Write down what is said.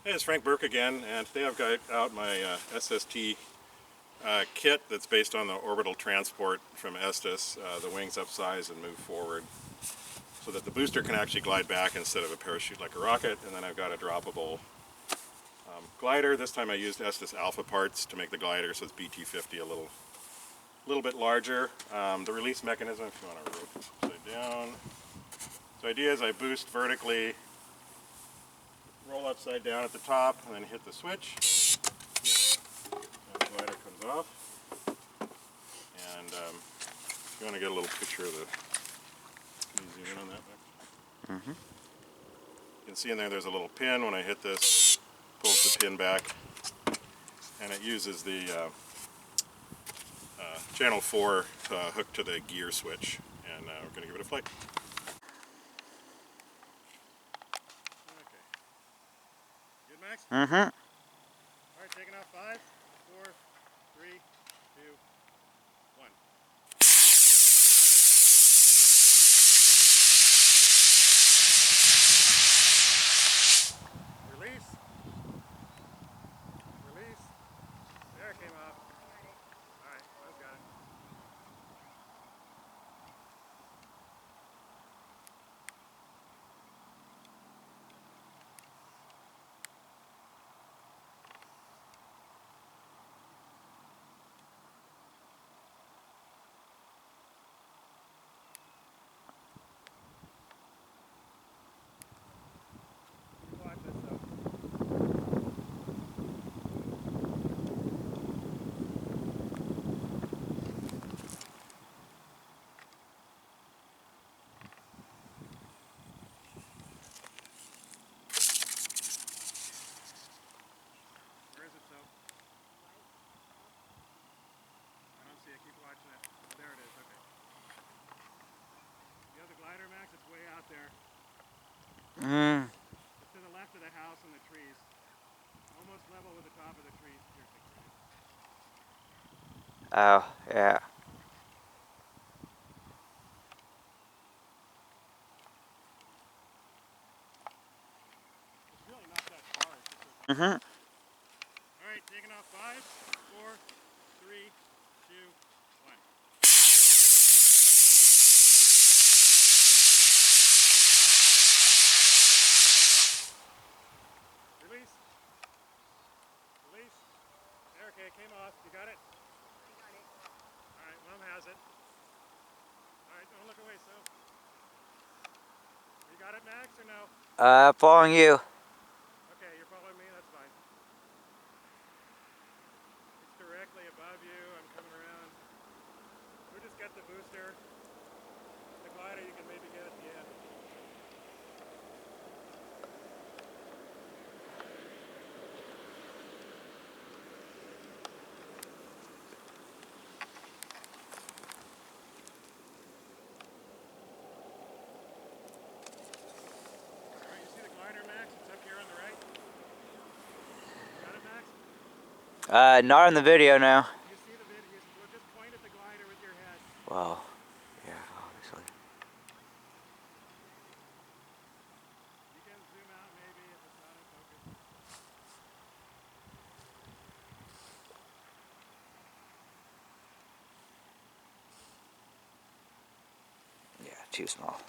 Hey, it's Frank Burke again, and today I've got out my SST kit that's based on the Orbital Transport from Estes. The wings upsize and move forward so that the booster can actually glide back instead of a parachute like a rocket. And then I've got a droppable glider. This time I used Estes Alpha parts to make the glider, so it's BT50 a little bit larger. The release mechanism, if you want to roll this upside down. So the idea is I boost vertically, roll upside down at the top, and then hit the switch. And the glider comes off. And if you want to get a little picture of the, can you zoom in on that back? You can see in there's a little pin. When I hit this, pulls the pin back, and it uses the channel 4 hook to the gear switch. And we're going to give it a flight. Okay. Good, Max? All right, taking off 5, 4, 3, 2, 1. Release. Release. There it came off. All right, well, that's got it. Watch this though. Where is it, so? I don't see it. Keep watching it. There it is. Okay. You have the glider, Max? It's way out there. It's to the left of the house and the trees. Almost level with the top of the trees. Here, take it. Oh, yeah. It's really not that far. It's just Mm-hmm. all right, taking off 5, 4, 3, 2, 1. Release. Release. There, okay, it came off. You got it? I got it. All right, Mom has it. All right, don't look away, so. You got it, Max, or no? Following you. Okay, you're following me, that's fine. It's directly above you, I'm coming around. We'll just get the booster. The glider you can maybe get at the end. Alright, you see the glider, Max? It's up here on the right. Got it, Max? Not in the video now. You see the video? Well, just point at the glider with your head. Well, yeah, obviously. You can zoom out maybe if it's not in focus. Yeah, too small.